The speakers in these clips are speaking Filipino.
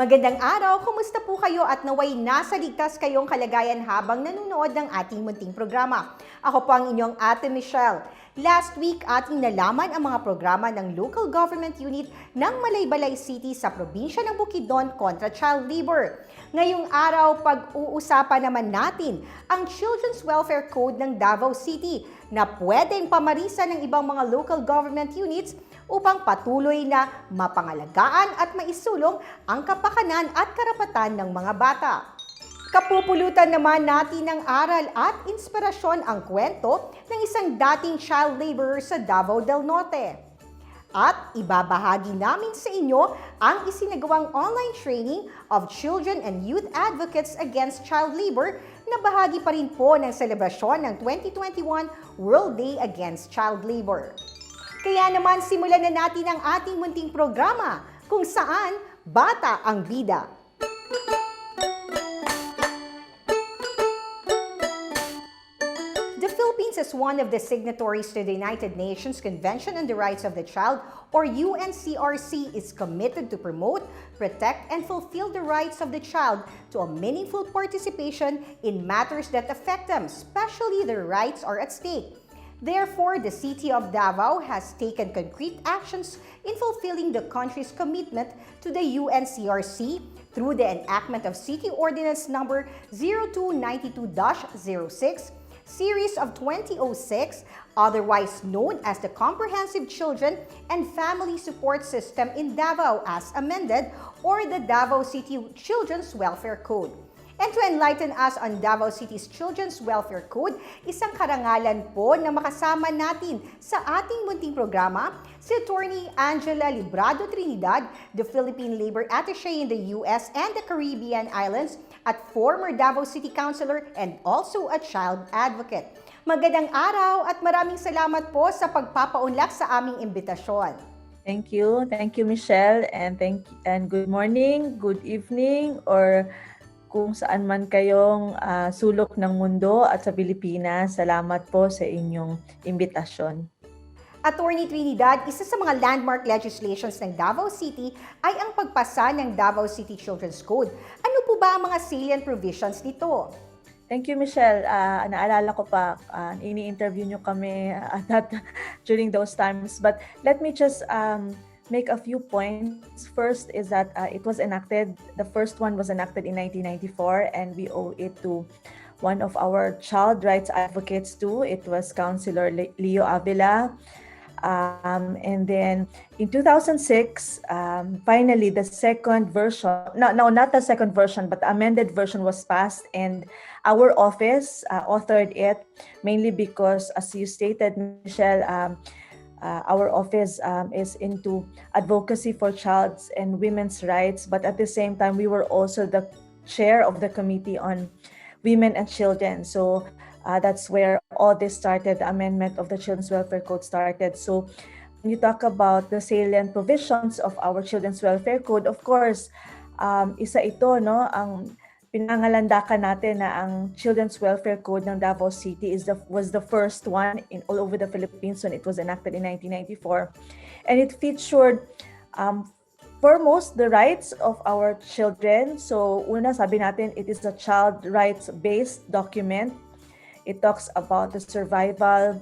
Magandang araw, kumusta po kayo at naway nasa ligtas kayong kalagayan habang nanonood ng ating munting programa. Ako po ang inyong Ate Michelle. Last week, ating nalaman ang mga programa ng Local Government Unit ng Malaybalay City sa probinsya ng Bukidnon kontra child labor. Ngayong araw, pag-uusapan naman natin ang Children's Welfare Code ng Davao City na pwedeng pamarisan ng ibang mga local government units upang patuloy na mapangalagaan at maisulong ang kapakanan at karapatan ng mga bata. Kapupulutan naman natin ng aral at inspirasyon ang kwento ng isang dating child laborer sa Davao del Norte. At ibabahagi namin sa inyo ang isinagawang online training of children and youth advocates against child labor na bahagi pa rin po ng selebrasyon ng 2021 World Day Against Child Labor. Kaya naman simulan na natin ang ating munting programa kung saan Bata ang Bida. The Philippines is one of the signatories to the United Nations Convention on the Rights of the Child, or UNCRC, is committed to promote, protect, and fulfill the rights of the child to a meaningful participation in matters that affect them, especially their rights are at stake. Therefore, the City of Davao has taken concrete actions in fulfilling the country's commitment to the UNCRC through the enactment of City Ordinance Number 0292-06, Series of 2006, otherwise known as the Comprehensive Children and Family Support System in Davao as amended, or the Davao City Children's Welfare Code. And to enlighten us on Davao City's Children's Welfare Code, isang karangalan po na makasama natin sa ating munting programa, si Attorney Angela Librado Trinidad, the Philippine Labor Attaché in the U.S. and the Caribbean Islands, at former Davao City Councilor and also a child advocate. Magandang araw at maraming salamat po sa pagpapaunlak sa aming imbitasyon. Thank you, Michelle, and good morning, good evening, or kung saan man kayong sulok ng mundo at sa Pilipinas. Salamat po sa inyong imbitasyon. Attorney Trinidad, isa sa mga landmark legislations ng Davao City ay ang pagpasa ng Davao City Children's Code. Ano po ba ang mga salient provisions nito? Thank you, Michelle. Naalala ko pa, ini-interview nyo kami during those times. But let me just make a few points. First is that it was enacted, the first one was enacted in 1994, and we owe it to one of our child rights advocates too. It was Councilor Leo Avila. And then in 2006, finally the second version, no, not the second version, but the amended version was passed, and our office authored it mainly because, as you stated, Michelle, our office is into advocacy for child's and women's rights, but at the same time, we were also the chair of the Committee on Women and Children. So that's where all this started, the amendment of the Children's Welfare Code started. So when you talk about the salient provisions of our Children's Welfare Code, of course, isa ito, no, ang pinangalandakan natin na ang Children's Welfare Code ng Davao City was the first one in all over the Philippines when it was enacted in 1994. And it featured foremost the rights of our children. So una, sabi natin, it is a child rights-based document. It talks about the survival,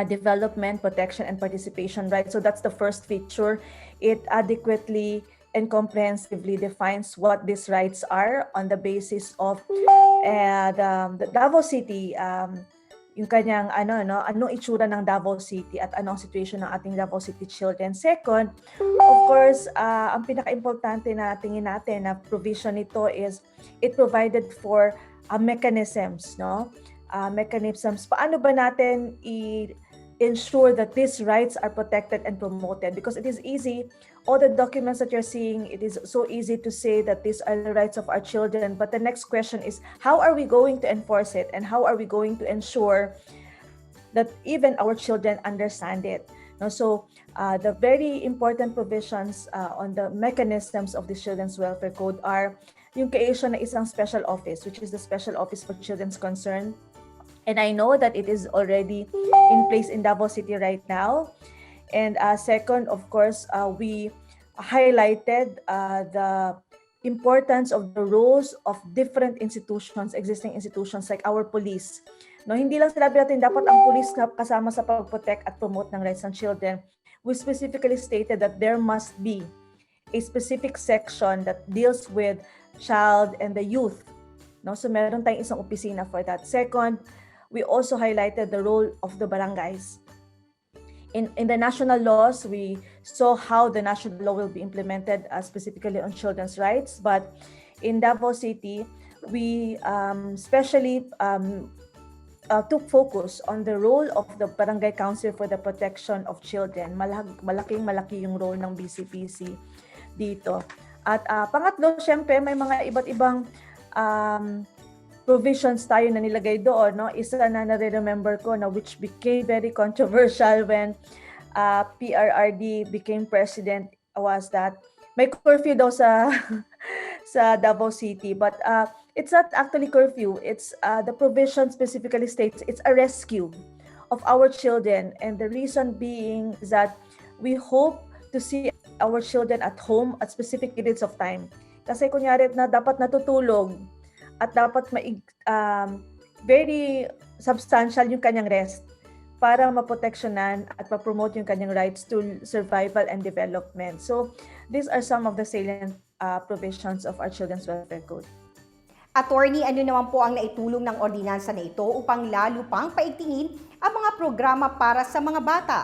development, protection, and participation rights. So that's the first feature. It adequately and comprehensively defines what these rights are on the basis of the Davao City, yung kanyang anong itsura ng Davao City at anong situation ng ating Davao City children. Second, of course, ang pinaka-importante na tingin natin na provision nito is it provided for mechanisms, no? Mechanisms. Paano ba natin ensure that these rights are protected and promoted? Because it is easy, all the documents that you're seeing, it is so easy to say that these are the rights of our children. But the next question is, how are we going to enforce it? And how are we going to ensure that even our children understand it? No, so the very important provisions on the mechanisms of the Children's Welfare Code are yung creation ng isang special office, which is the Special Office for Children's Concern. And I know that it is already in place in Davao City right now. And second, of course, we highlighted the importance of the roles of different institutions, existing institutions like our police. No, hindi lang sinabi natin dapat ang police kasama sa pag-protect at promote ng rights ng children. We specifically stated that there must be a specific section that deals with child and the youth. No, so meron tayong isang opisina for that. Second, we also highlighted the role of the barangays. In the national laws, we saw how the national law will be implemented specifically on children's rights. But in Davao City, we especially took focus on the role of the Barangay Council for the Protection of Children. Malaki yung role ng BCPC dito. At pangatlo, syempre, may mga iba't ibang provisions tayo na nilagay doon. No? Isa na nare-remember ko na which became very controversial when PRRD became president was that may curfew daw sa sa Davao City, but it's not actually curfew. It's the provision specifically states it's a rescue of our children, and the reason being is that we hope to see our children at home at specific periods of time. Kasi kunyari na dapat natutulog at dapat very substantial yung kanyang rest para maproteksyonan at ma-promote yung kanyang rights to survival and development. So these are some of the salient provisions of our Children's Welfare Code. Attorney, ano naman po ang naitulong ng ordinansa na ito upang lalo pang paigtingin ang mga programa para sa mga bata?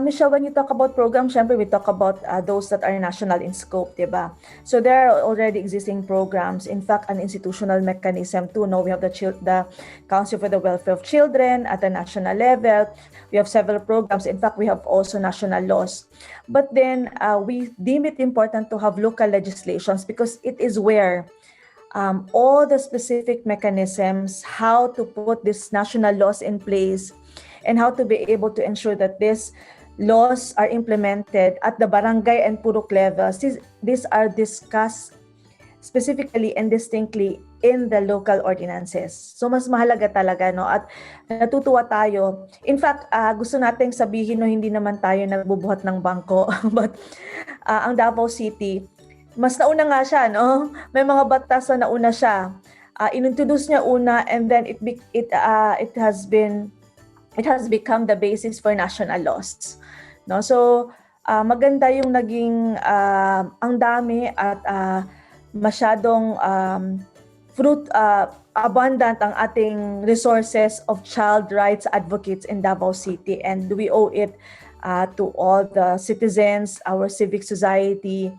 Michelle, when you talk about programs, syempre we talk about those that are national in scope, diba? So there are already existing programs. In fact, an institutional mechanism too. No, we have the Council for the Welfare of Children at the national level. We have several programs. In fact, we have also national laws. But then we deem it important to have local legislations because it is where all the specific mechanisms, how to put these national laws in place, and how to be able to ensure that these laws are implemented at the barangay and purok levels. These are discussed specifically and distinctly in the local ordinances. So mas mahalaga talaga, no? At natutuwa tayo. In fact, gusto nating sabihin, no, hindi naman tayo nagbubuhat ng bangko, but ang Davao City, mas nauna nga siya, no? May mga batas na nauna siya. Inintroduce niya una, and then it has become the basis for national laws. No? So, maganda yung naging ang dami at masyadong abundant ang ating resources of child rights advocates in Davao City, and we owe it to all the citizens, our civic society.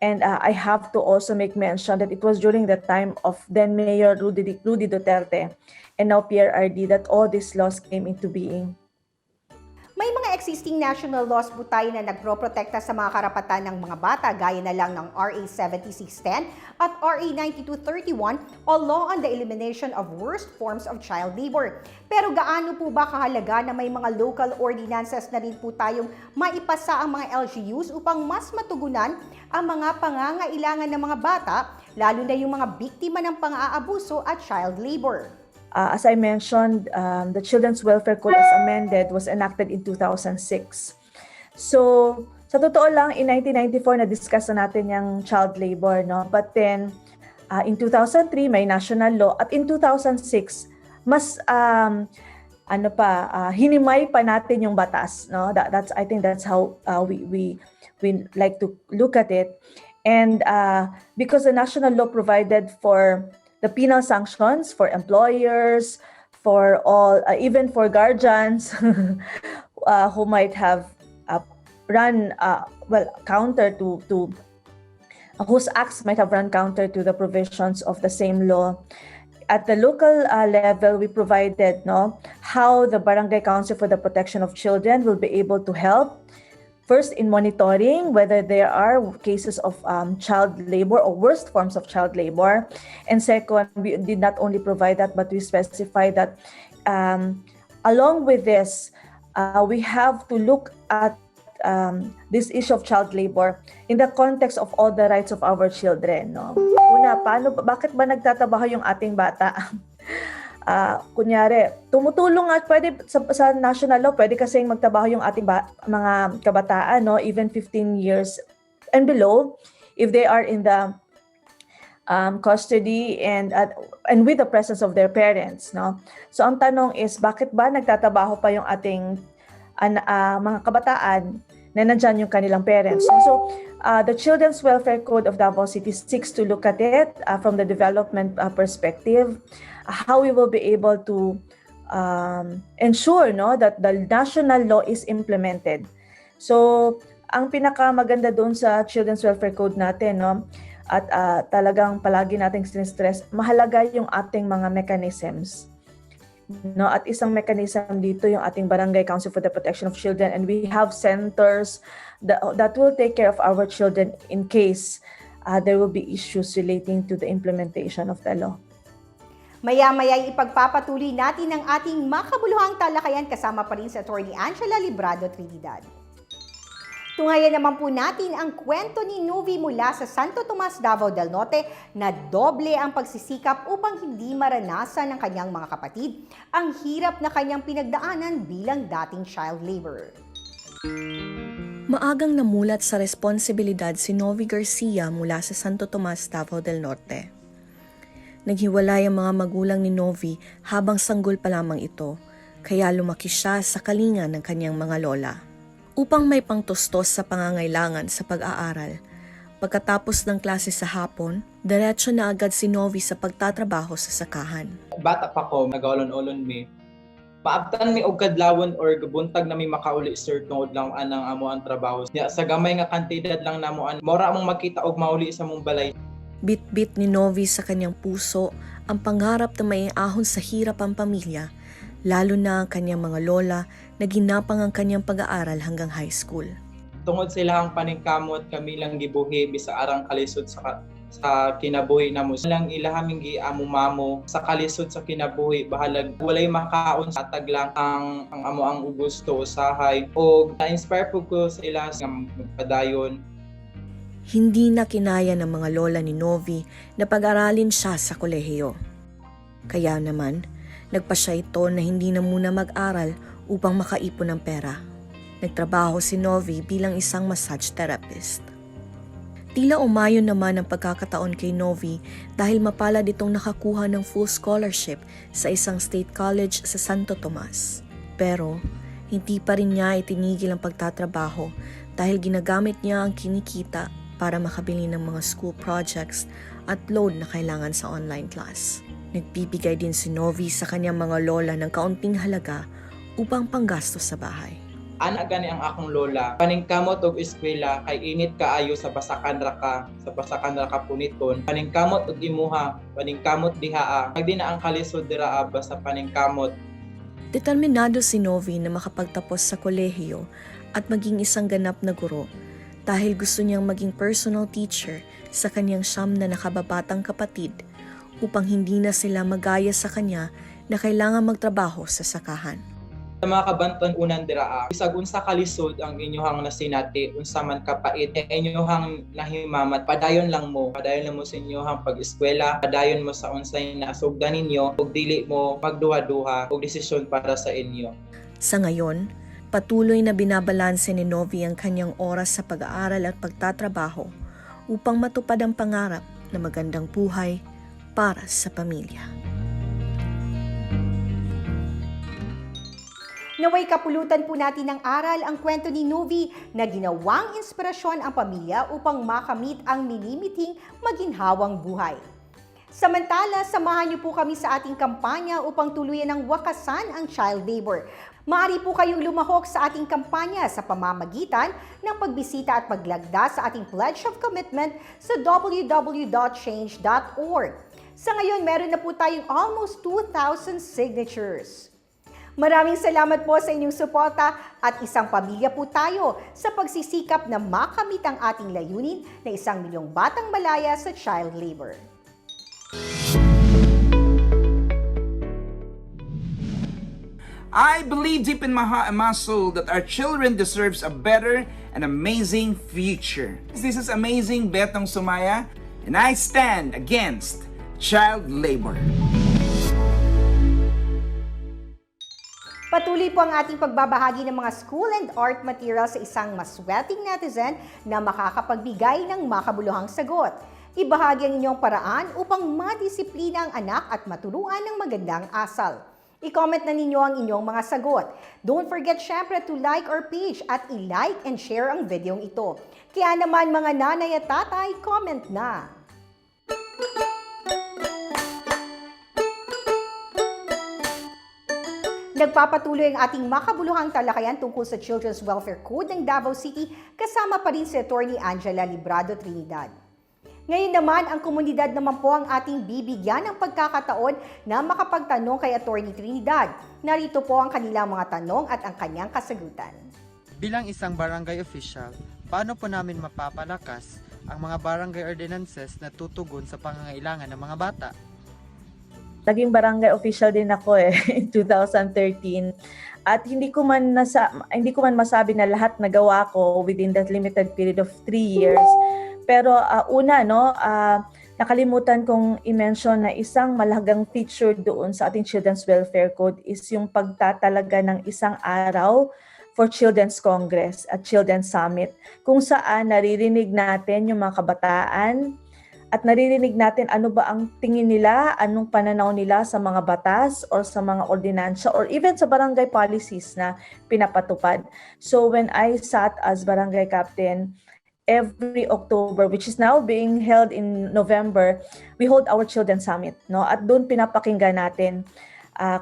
And I have to also make mention that it was during the time of then Mayor Rudy Duterte and now PRRD that all these laws came into being. May mga existing national laws po tayo na nagproprotekta sa mga karapatan ng mga bata gaya na lang ng RA 7610 at RA 9231 o Law on the Elimination of Worst Forms of Child Labor. Pero gaano po ba kahalaga na may mga local ordinances na rin po tayong maipasa ang mga LGUs upang mas matugunan ang mga pangangailangan ng mga bata, lalo na yung mga biktima ng pang-aabuso at child labor? As I mentioned, the Children's Welfare Code as amended was enacted in 2006. So, sa totoo lang, in 1994, na-discuss na natin yung child labor, no? But then, in 2003, may national law. At in 2006, mas, hinimay pa natin yung batas, no? I think that's how we like to look at it. And because the national law provided for the penal sanctions for employers, for all, even for guardians who might have run counter to whose acts might have run counter to the provisions of the same law. At the local level, we provided how the Barangay Council for the Protection of Children will be able to help. First, in monitoring whether there are cases of child labor or worst forms of child labor. And second, we did not only provide that, but we specify that along with this, we have to look at this issue of child labor in the context of all the rights of our children. No? Una, bakit ba nagtatrabaho yung ating bata? Kunyari, tumutulong at pwede sa national law, pwede kasing magtrabaho yung ating mga kabataan, no? Even 15 years and below, if they are in the custody and with the presence of their parents, no? So ang tanong is, bakit ba nagtatrabaho pa yung ating mga kabataan na nandyan yung kanilang parents? So the Children's Welfare Code of Davao City seeks to look at it from the development perspective, how we will be able to ensure, no, that the national law is implemented. So ang pinakamaganda doon sa Children's Welfare Code natin, no, at talagang palagi nating sinistress, mahalaga yung ating mga mechanisms. No, at isang mechanism dito yung ating Barangay Council for the Protection of Children, and we have centers that will take care of our children in case there will be issues relating to the implementation of the law. Maya-maya ipagpapatuloy natin ang ating makabuluhang talakayan kasama pa rin si Atty. Angela Librado Trinidad. Tunghayan naman po natin ang kwento ni Novi mula sa Santo Tomas, Davao del Norte na doble ang pagsisikap upang hindi maranasan ng kanyang mga kapatid ang hirap na kanyang pinagdaanan bilang dating child laborer. Maagang namulat sa responsibilidad si Novi Garcia mula sa Santo Tomas, Davao del Norte. Naghiwalay ang mga magulang ni Novi habang sanggol pa lamang ito, kaya lumaki siya sa kalinga ng kanyang mga lola. Upang may pangtustos sa pangangailangan sa pag-aaral, pagkatapos ng klase sa hapon, diretso na agad si Novi sa pagtatrabaho sa sakahan. Bata pa ko, nag-olon-olon mi. Maabtan mi og kadlawon or buntag na mi makauli sir tungod lang anang amo ang trabaho. Sa gamay nga kantidad lang namo an mora among makita og mauli sa mong balay. Bit-bit ni Novi sa kanyang puso ang pangarap na maiahon sa hirap ang pamilya, lalo na ang kanyang mga lola na ginapang ang kanyang pag-aaral hanggang high school. Tungod sila ang paningkamot, kami lang gibuhi bisa arang kalisod sa kinabuhi namo. Silang ilahaming giamumamo sa kalisod sa kinabuhi, bahalag walay makaon sa taglang ang amo ang gusto usahay o na-inspire po ko sa ila nga magpadayon. Hindi na kinaya ng mga lola ni Novi na pag-aralin siya sa kolehiyo. Kaya naman, nagpa siya ito na hindi na muna mag-aral upang makaipon ng pera. Nagtrabaho si Novi bilang isang massage therapist. Tila umayon naman ang pagkakataon kay Novi dahil mapalad itong nakakuha ng full scholarship sa isang state college sa Santo Tomas. Pero hindi pa rin niya itinigil ang pagtatrabaho dahil ginagamit niya ang kinikita para makabili ng mga school projects at load na kailangan sa online class. Nagbibigay din si Novi sa kanyang mga lola ng kaunting halaga upang panggastos sa bahay. Ana gani ang akong lola, paningkamot og eskwela kay init kaayo sa basakan raka puniton. Paningkamot og imuha, paningkamot dihaa. Magdi na ang kalisod dira basta paningkamot. Determinado si Novi na makapagtapos sa kolehiyo at maging isang ganap na guro dahil gusto niyang maging personal teacher sa kanyang 9 na nakababatang kapatid upang hindi na sila magaya sa kanya na kailangan magtrabaho sa sakahan. Sa mga kabanton unan dira, bisag unsa kalisod ang inyohang nasinati, unsa man kapait, inyohang nahimamat, padayon lang mo sa inyohang pag-eskwela, padayon mo sa unsay nasugdan ninyo, ug dili mo magduha-duha og desisyon para sa inyo. Sa ngayon, patuloy na binabalanse ni Novi ang kanyang oras sa pag-aaral at pagtatrabaho upang matupad ang pangarap na magandang buhay para sa pamilya. Naway kapulutan po natin ng aral ang kwento ni Novi na ginawang inspirasyon ang pamilya upang makamit ang minimiting maginhawang buhay. Samantala, samahan niyo po kami sa ating kampanya upang tuluyan ng wakasan ang child labor. Maaari po kayong lumahok sa ating kampanya sa pamamagitan ng pagbisita at paglagda sa ating Pledge of Commitment sa www.change.org. Sa ngayon, meron na po tayong almost 2,000 signatures. Maraming salamat po sa inyong suporta at isang pamilya po tayo sa pagsisikap na makamit ang ating layunin na 1 milyong batang malaya sa child labor. I believe deep in my heart and my soul that our children deserves a better and amazing future. This is Amazing Betang Sumaya, and I stand against child labor. Patuloy po ang ating pagbabahagi ng mga school and art materials sa isang maswerteng netizen na makakapagbigay ng makabuluhang sagot. Ibahagi ang inyong paraan upang madisiplina ang anak at maturuan ng magandang asal. I-comment na ninyo ang inyong mga sagot. Don't forget syempre to like our page at i-like and share ang videong ito. Kaya naman mga nanay at tatay, comment na! Nagpapatuloy ang ating makabuluhang talakayan tungkol sa Children's Welfare Code ng Davao City, kasama pa rin si Atty. Angela Librado Trinidad. Ngayon naman, ang komunidad naman po ang ating bibigyan ng pagkakataon na makapagtanong kay Atty. Trinidad. Narito po ang kanilang mga tanong at ang kanyang kasagutan. Bilang isang barangay official, paano po namin mapapalakas ang mga barangay ordinances na tutugon sa pangangailangan ng mga bata? Naging barangay official din ako in 2013. At hindi ko man masabi na lahat nagawa ko within that limited period of 3 years. Pero nakalimutan kong i-mention na isang malagang feature doon sa ating Children's Welfare Code is yung pagtatalaga ng isang araw for Children's Congress at Children's Summit, kung saan naririnig natin yung mga kabataan at naririnig natin ano ba ang tingin nila, anong pananaw nila sa mga batas or sa mga ordinansya or even sa barangay policies na pinapatupad. So when I sat as barangay captain, every October, which is now being held in November, we hold our Children's Summit, no? At doon pinapakinggan natin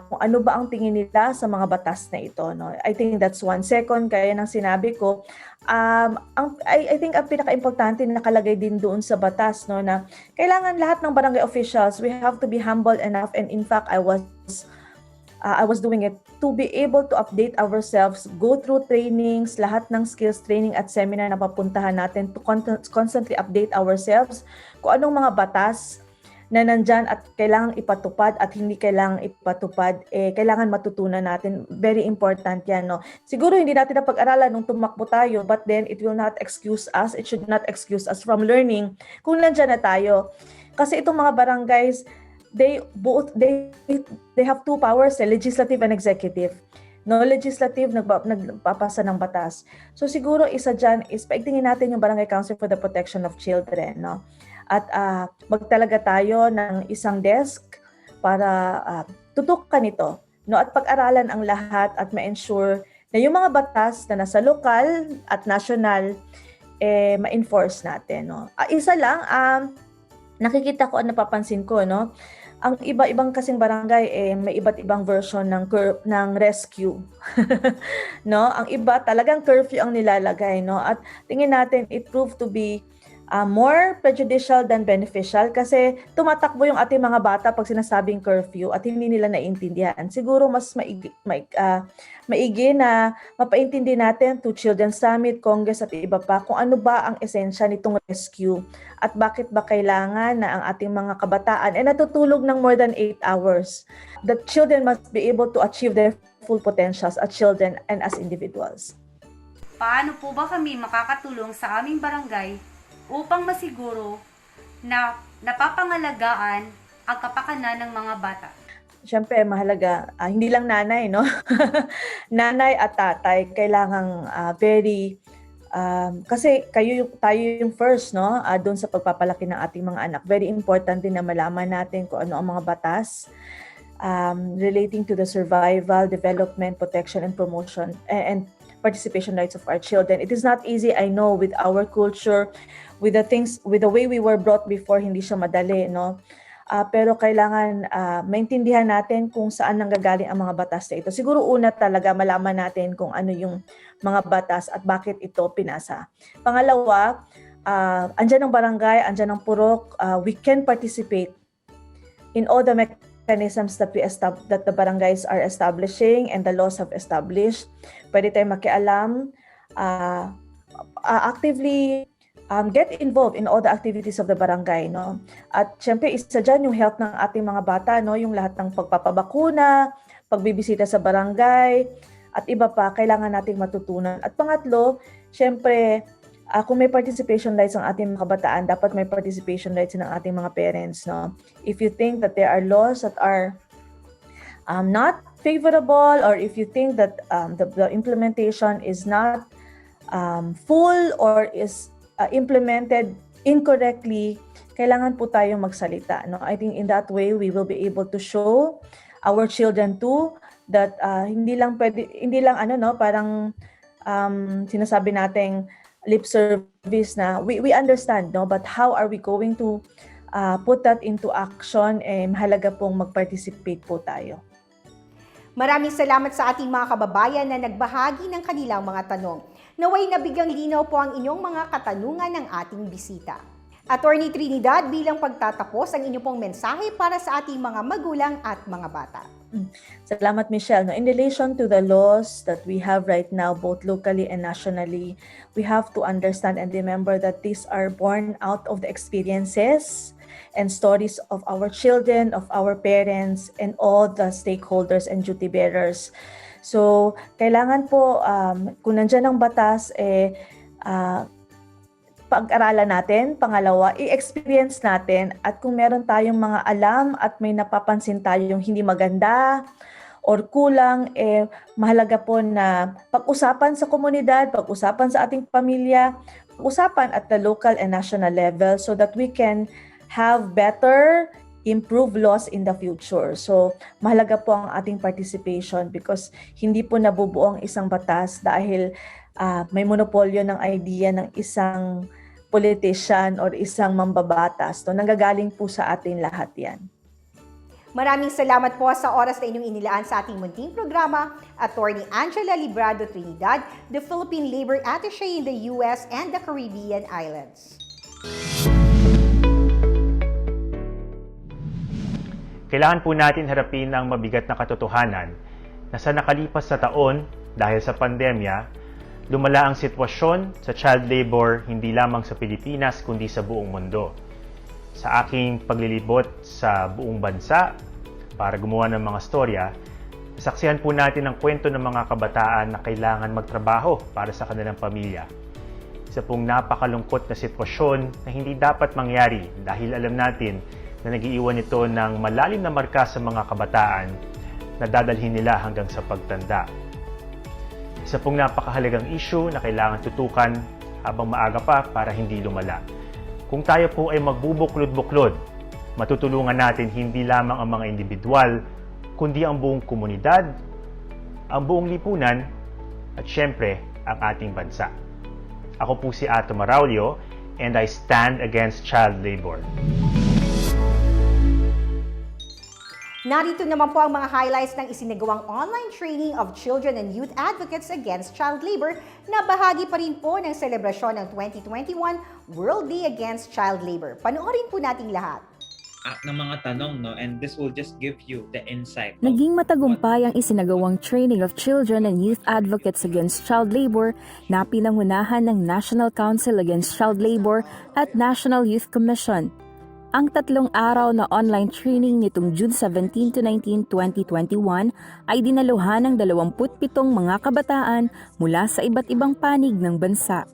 kung ano ba ang tingin nila sa mga batas na ito, no? I think that's one. Second, kaya nang sinabi ko, I think ang pinaka-importante na nakalagay din doon sa batas, no, na kailangan lahat ng barangay officials, we have to be humble enough, and in fact, I was doing it to be able to update ourselves, go through trainings, lahat ng skills training at seminar na papuntahan natin to constantly update ourselves kung anong mga batas na nandyan at kailangang ipatupad at hindi kailangang ipatupad, kailangan matutunan natin. Very important yan, no? Siguro hindi natin napag-aralan nung tumakbo tayo, but then it will not excuse us, it should not excuse us from learning kung nandyan na tayo. Kasi itong mga barangays, they have two powers, legislative and executive. No, legislative nagpapasa ng batas. So siguro isa diyan is paigtingin natin yung Barangay Council for the Protection of Children, no. At magtalaga tayo ng isang desk para tutukan ito, no, at pag-aralan ang lahat at ma-ensure na yung mga batas na nasa lokal at national ma-enforce natin, no. Isa lang nakikita ko at napapansin ko, no, ang iba-ibang kasing barangay may iba't ibang version ng rescue. No, ang iba talagang curfew ang nilalagay, no, at tingin natin it proved to be more prejudicial than beneficial kasi tumatakbo yung ating mga bata pag sinasabing curfew at hindi nila naiintindihan. Siguro mas maigi na mapaintindi natin to Children's Summit, Congress at iba pa kung ano ba ang esensya nitong rescue at bakit ba kailangan na ang ating mga kabataan ay natutulog ng more than 8 hours. The children must be able to achieve their full potentials as children and as individuals. Paano po ba kami makakatulong sa aming barangay upang masiguro na napapangalagaan ang kapakanan ng mga bata? Siyempre, mahalaga, hindi lang nanay, no? Nanay at tatay, kailangang kasi tayo yung first, no? Doon sa pagpapalaki ng ating mga anak. Very important din na malaman natin kung ano ang mga batas relating to the survival, development, protection, and promotion, and participation rights of our children. It is not easy, I know, with our culture, with the way we were brought before, hindi siya madali, no? Pero kailangan maintindihan natin kung saan nanggagaling ang mga batas na ito. Siguro una talaga malaman natin kung ano yung mga batas at bakit ito pinasa. Pangalawa, andyan ang barangay, andyan ang purok, we can participate in all the mechanisms that the barangays are establishing and the laws have established. Pwede tayong makialam, actively get involved in all the activities of the barangay, no? At syempre isa dyan yung health ng ating mga bata, no? Yung lahat ng pagpapabakuna, pagbibisita sa barangay, at iba pa, kailangan nating matutunan. At pangatlo, syempre, kung may participation rights ang ating mga kabataan, dapat may participation rights ng ating mga parents, no? If you think that there are laws that are not favorable, or if you think that the implementation is not full or is implemented incorrectly, kailangan po tayong magsalita. No? I think in that way, we will be able to show our children too that hindi lang parang sinasabi nating lip service na we understand, no? But how are we going to put that into action? Mahalaga pong mag-participate po tayo. Maraming salamat sa ating mga kababayan na nagbahagi ng kanilang mga tanong. Naway nabigyang linaw po ang inyong mga katanungan ng ating bisita. Attorney Trinidad, bilang pagtatapos, ang inyong pong mensahe para sa ating mga magulang at mga bata. Salamat, Michelle. No, in relation to the laws that we have right now, both locally and nationally, we have to understand and remember that these are born out of the experiences and stories of our children, of our parents, and all the stakeholders and duty bearers. So, kailangan po, kung nandyan ang batas, pag-aralan natin. Pangalawa, i-experience natin. At kung meron tayong mga alam at may napapansin tayong hindi maganda or kulang, mahalaga po na pag-usapan sa komunidad, pag-usapan sa ating pamilya, pag-usapan at the local and national level so that we can have better, improve laws in the future. So, mahalaga po ang ating participation because hindi po nabubuo ang isang batas dahil may monopolyo ng idea ng isang politician or isang mambabatas. So, nanggagaling po sa atin lahat yan. Maraming salamat po sa oras na inyong inilaan sa ating munting programa, Attorney Angela Librado Trinidad, the Philippine Labor Attaché in the U.S. and the Caribbean Islands. Kailangan po natin harapin ang mabigat na katotohanan na sa nakalipas na taon, dahil sa pandemya, lumala ang sitwasyon sa child labor hindi lamang sa Pilipinas kundi sa buong mundo. Sa aking paglilibot sa buong bansa para gumawa ng mga storya, saksihan po natin ang kwento ng mga kabataan na kailangan magtrabaho para sa kanilang pamilya. Isa pong napakalungkot na sitwasyon na hindi dapat mangyari dahil alam natin na nag-iiwan ito ng malalim na marka sa mga kabataan na dadalhin nila hanggang sa pagtanda. Isa pong napakahalagang issue na kailangan tutukan habang maaga pa para hindi lumala. Kung tayo po ay magbubuklod-buklod, matutulungan natin hindi lamang ang mga individual, kundi ang buong komunidad, ang buong lipunan, at syempre, ang ating bansa. Ako po si Ato Maraulio, and I stand against child labor. Narito naman po ang mga highlights ng isinagawang online training of children and youth advocates against child labor na bahagi pa rin po ng selebrasyon ng 2021 World Day Against Child Labor. Panoorin po nating lahat. Ng mga tanong, no? And this will just give you the insight. Naging matagumpay ang isinagawang training of children and youth advocates against child labor na pinangunahan ng National Council Against Child Labor at National Youth Commission. Ang 3 araw na online training nitong June 17 to 19, 2021 ay dinaluhan ng 27 mga kabataan mula sa iba't ibang panig ng bansa.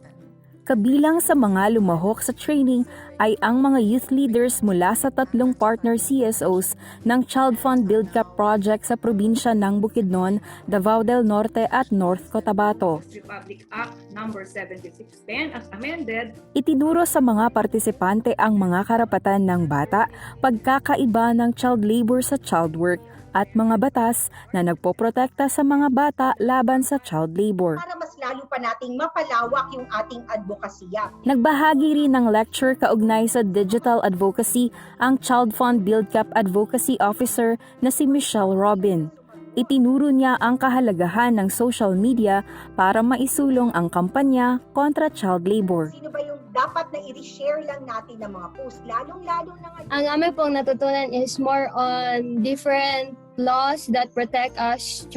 Kabilang sa mga lumahok sa training ay ang mga youth leaders mula sa 3 partner CSOs ng ChildFund BuildCA2P project sa probinsya ng Bukidnon, Davao del Norte at North Cotabato. Republic Act No. 7610 as amended. Itinuro sa mga partisipante ang mga karapatan ng bata, pagkakaiba ng child labor sa child work, at mga batas na nagpoprotekta sa mga bata laban sa child labor. Para mas lalo pa nating mapalawak yung ating advokasya. Nagbahagi rin ng lecture kaugnay sa digital advocacy ang ChildFund BuildCA2P Advocacy Officer na si Michelle Robin. Itinuro niya ang kahalagahan ng social media para maisulong ang kampanya kontra child labor. Sino ba yung dapat na i-share lang natin ng mga post, lalong-lalo na ngayon? Ang amin pong natutunan is more on different laws that protect us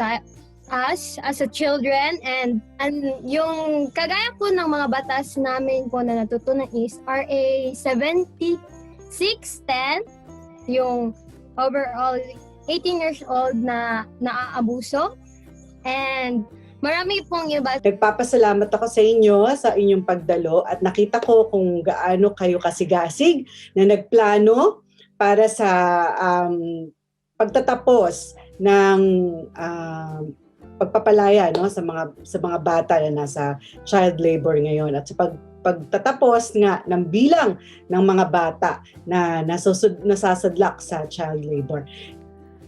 as a children, and yung kagaya po ng mga batas namin po na natutunan is RA 7610, yung overall 18 years old na naaabuso, and marami pong iba. Nagpapasalamat ako sa inyo sa inyong pagdalo at nakita ko kung gaano kayo kasigasig na nagplano para sa pagtatapos ng pagpapalaya, no, sa mga bata na nasa child labor ngayon at sa pagtatapos nga ng bilang ng mga bata na nasasadlak sa child labor.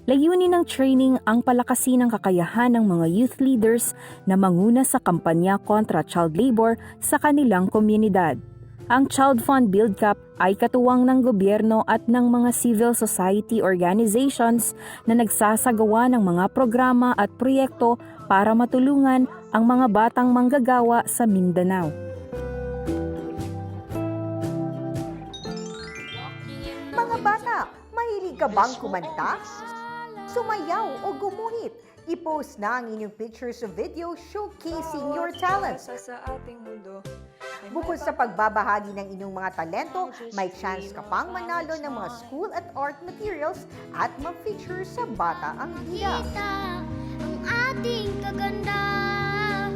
Layunin ng training ang palakasin ang kakayahan ng mga youth leaders na manguna sa kampanya kontra child labor sa kanilang komunidad. Ang ChildFund BuildCA2P ay katuwang ng gobyerno at ng mga civil society organizations na nagsasagawa ng mga programa at proyekto para matulungan ang mga batang manggagawa sa Mindanao. Mga bata, mahilig ka bang kumanta? Sumayaw o gumuhit? I-post na ang inyong pictures o video showcasing your talents. Bukod sa pagbabahagi ng inyong mga talento, may chance ka pang manalo ng mga school at art materials at mag-feature sa Bata ang Bida. Ang ating kagandahan.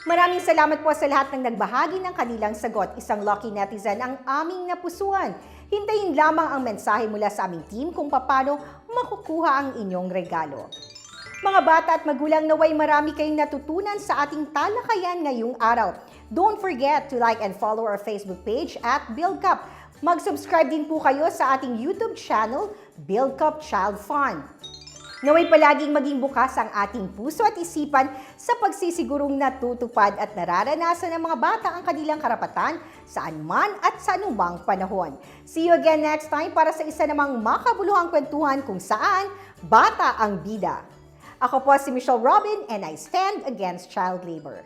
Maraming salamat po sa lahat ng nagbahagi ng kanilang sagot. Isang lucky netizen ang aming napusuan. Hintayin lamang ang mensahe mula sa aming team kung paano makukuha ang inyong regalo. Mga bata at magulang, naway marami kayong natutunan sa ating talakayan ngayong araw. Don't forget to like and follow our Facebook page at BuildCA2P. Mag-subscribe din po kayo sa ating YouTube channel, BuildCA2P ChildFund. Naway palaging maging bukas ang ating puso at isipan sa pagsisigurong natutupad at nararanasan ng mga bata ang kanilang karapatan saan man at sa anumang panahon. See you again next time para sa isa namang makabuluhang kwentuhan kung saan bata ang bida. Ako po si Michelle Robin and I stand against child labor.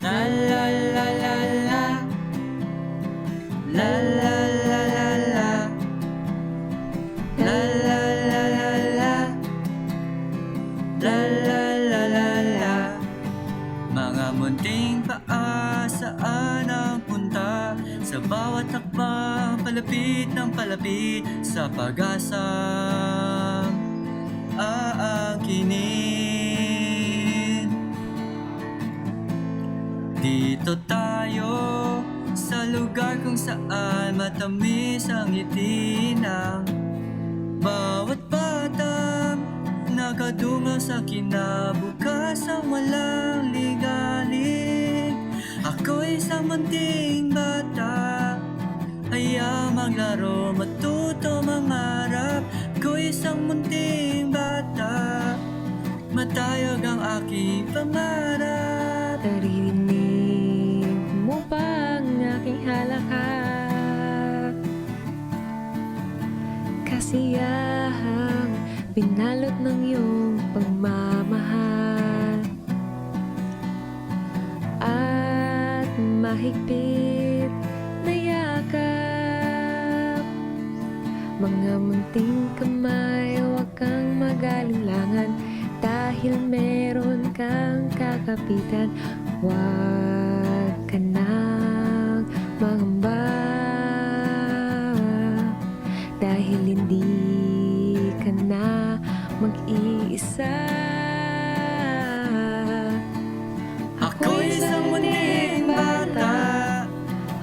La la la la la la la la la la la la la la la la la la la la. Mga munting paa saan ang punta, sa bawat hakbang palapit ng palapit sa pag-asa aangkinin. Dito tayo sa lugar kung saan matamis ang ngiti ng bawat bata, nakadungaw sa kinabukasan walang ligalig. Ako'y isang munting bata, hayang maglaro, matuto, mangarap. Ako'y isang munting bata, matayog ang aking pangarap. Narinig mo ba ang aking halakak? Kasiyahang binalot ng iyong pagmamahal at mahigpit na yakap. Mga munting kamay, huwag kang mag-alinlangan dahil meron kang kakapitan. Huwag ka nang mangamba dahil hindi ka na mag-iisa. Ako'y isang munting bata,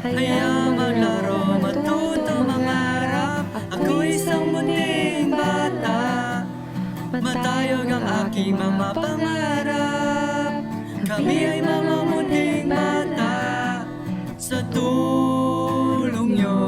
hayang maglaro, matuto, mangarap. Ako'y isang munting bata, matayog ang aking mga pangarap. Kami ay mga munting bata, sa tulong nyo